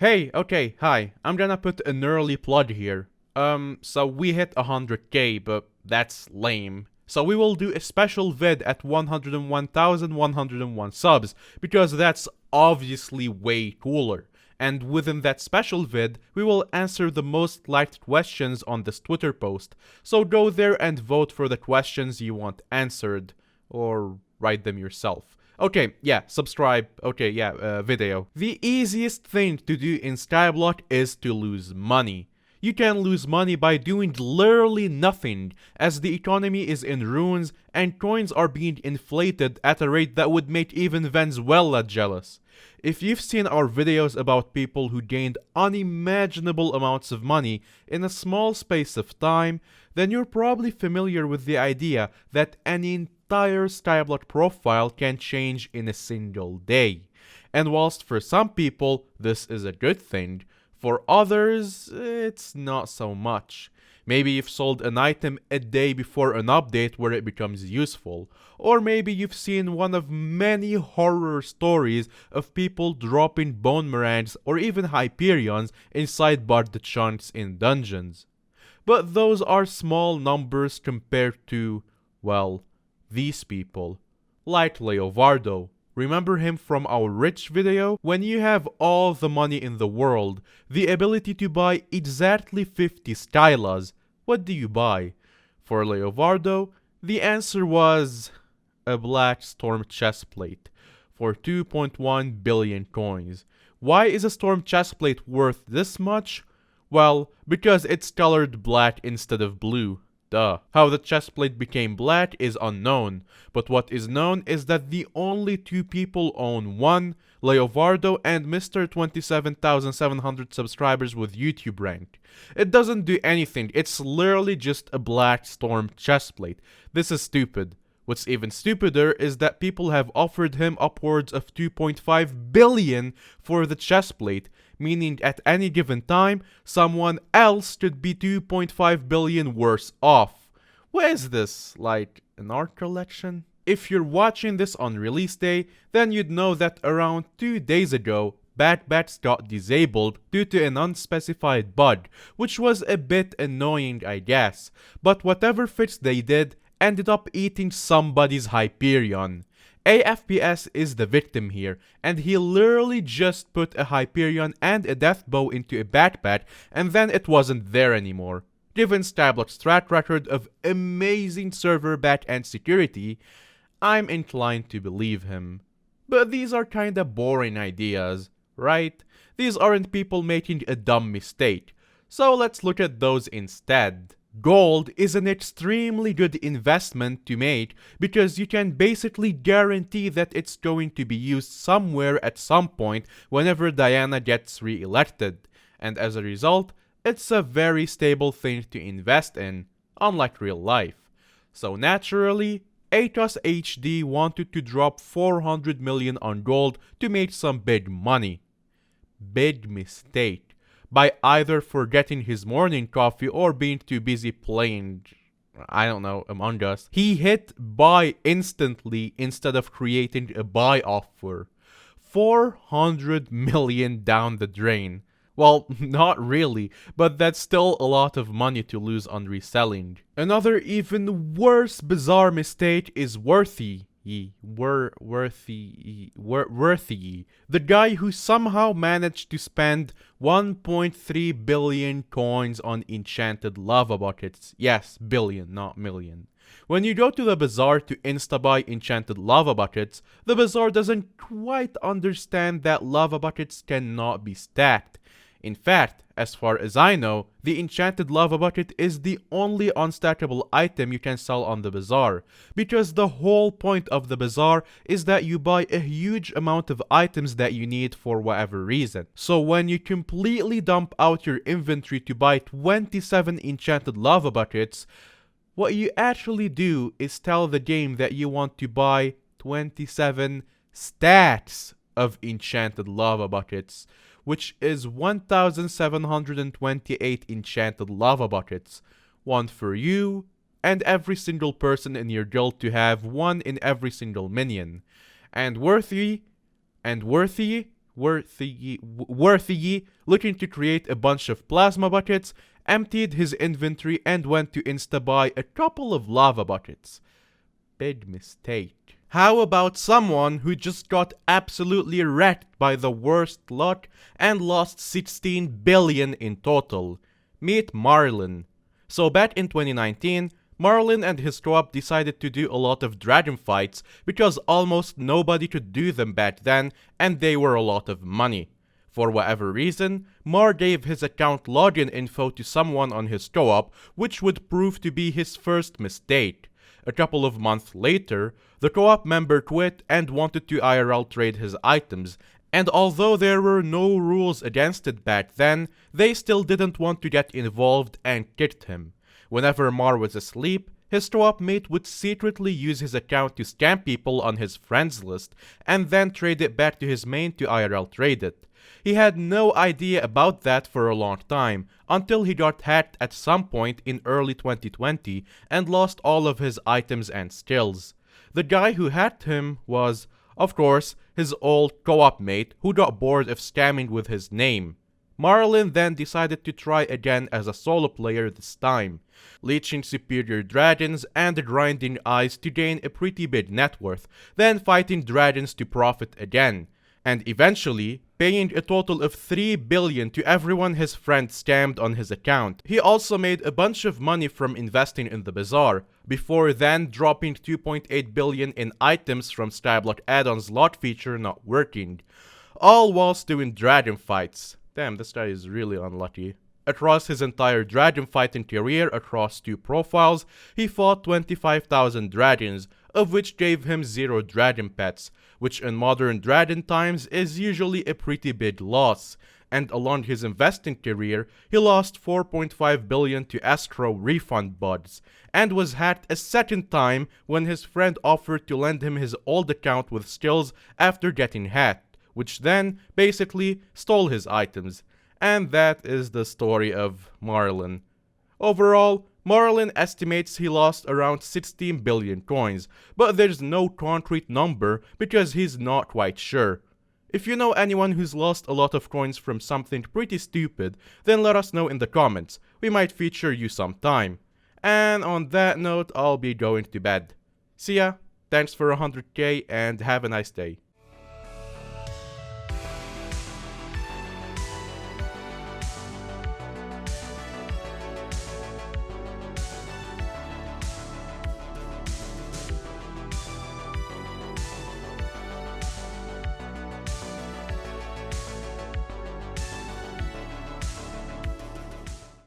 Hey, okay, hi. I'm gonna put an early plug here. So we hit 100k, but that's lame. So we will do a special vid at 101,101 subs, because that's obviously way cooler. And within that special vid, we will answer the most liked questions on this Twitter post. So go there and vote for the questions you want answered, or write them yourself. Okay, yeah, subscribe. Okay, yeah, video. The easiest thing to do in Skyblock is to lose money. You can lose money by doing literally nothing, as the economy is in ruins and coins are being inflated at a rate that would make even Venezuela jealous. If you've seen our videos about people who gained unimaginable amounts of money in a small space of time, then you're probably familiar with the idea that any entire Skyblock profile can change in a single day. And whilst for some people this is a good thing, for others it's not so much. Maybe you've sold an item a day before an update where it becomes useful. Or maybe you've seen one of many horror stories of people dropping bone meringues or even Hyperions inside barred chunks in dungeons. But those are small numbers compared to, well, these people. Like Leovardo. Remember him from our rich video? When you have all the money in the world, the ability to buy exactly 50 Skylas, what do you buy? For Leovardo, the answer was a black storm chestplate for 2.1 billion coins. Why is a storm chestplate worth this much? Well, because it's colored black instead of blue. Duh. How the chestplate became black is unknown, but what is known is that the only two people own one, Leovardo and Mr. 27,700 subscribers with YouTube rank. It doesn't do anything, it's literally just a black storm chestplate. This is stupid. What's even stupider is that people have offered him upwards of 2.5 billion for the chestplate, meaning at any given time, someone else could be 2.5 billion worse off. What is this, like an art collection? If you're watching this on release day, then you'd know that around 2 days ago, Backbats got disabled due to an unspecified bug, which was a bit annoying I guess, but whatever fix they did ended up eating somebody's Hyperion. AFPS is the victim here, and he literally just put a Hyperion and a death bow into a backpack and then it wasn't there anymore. Given Skyblock's track record of amazing server back-end security, I'm inclined to believe him. But these are kinda boring ideas, right? These aren't people making a dumb mistake. So let's look at those instead. Gold is an extremely good investment to make because you can basically guarantee that it's going to be used somewhere at some point whenever Diana gets re-elected, and as a result, it's a very stable thing to invest in, unlike real life. So naturally, Atos HD wanted to drop 400 million on gold to make some big money. Big mistake. By either forgetting his morning coffee or being too busy playing, I don't know, Among Us. He hit buy instantly instead of creating a buy offer. 400 million down the drain. Well, not really, but that's still a lot of money to lose on reselling. Another even worse bizarre mistake is Worthy. Worthy, the guy who somehow managed to spend 1.3 billion coins on enchanted lava buckets. Yes, billion, not million. When you go to the bazaar to insta-buy enchanted lava buckets, the bazaar doesn't quite understand that lava buckets cannot be stacked. In fact, as far as I know, the enchanted lava bucket is the only unstackable item you can sell on the bazaar, because the whole point of the bazaar is that you buy a huge amount of items that you need for whatever reason. So when you completely dump out your inventory to buy 27 enchanted lava buckets, what you actually do is tell the game that you want to buy 27 stacks of enchanted lava buckets, which is 1,728 enchanted lava buckets, one for you, and every single person in your guild to have one in every single minion. And Worthy, Worthy, looking to create a bunch of plasma buckets, emptied his inventory and went to insta-buy a couple of lava buckets. Big mistake. How about someone who just got absolutely wrecked by the worst luck and lost 16 billion in total? Meet Marlin. So back in 2019, Marlin and his co-op decided to do a lot of dragon fights because almost nobody could do them back then and they were a lot of money. For whatever reason, Mar gave his account login info to someone on his co-op, which would prove to be his first mistake. A couple of months later, the co-op member quit and wanted to IRL trade his items, and although there were no rules against it back then, they still didn't want to get involved and kicked him. Whenever Mar was asleep, his co-op mate would secretly use his account to scam people on his friends list and then trade it back to his main to IRL trade it. He had no idea about that for a long time, until he got hacked at some point in early 2020 and lost all of his items and skills. The guy who hacked him was, of course, his old co-op mate who got bored of scamming with his name. Marlin then decided to try again as a solo player this time, leeching superior dragons and grinding eyes to gain a pretty big net worth, then fighting dragons to profit again, and eventually paying a total of 3 billion to everyone his friend scammed on his account. He also made a bunch of money from investing in the bazaar, before then dropping 2.8 billion in items from Skyblock add-on's lot feature not working, all whilst doing dragon fights. Damn, this guy is really unlucky. Across his entire dragon fighting career across 2 profiles, he fought 25,000 dragons, of which gave him 0 dragon pets, which in modern dragon times is usually a pretty big loss. And along his investing career, he lost 4.5 billion to escrow refund bugs, and was hacked a second time when his friend offered to lend him his old account with skills after getting hacked, which then basically stole his items. And that is the story of Marlin. Overall, Marlin estimates he lost around 16 billion coins, but there's no concrete number because he's not quite sure. If you know anyone who's lost a lot of coins from something pretty stupid, then let us know in the comments. We might feature you sometime. And on that note, I'll be going to bed. See ya, thanks for 100k and have a nice day.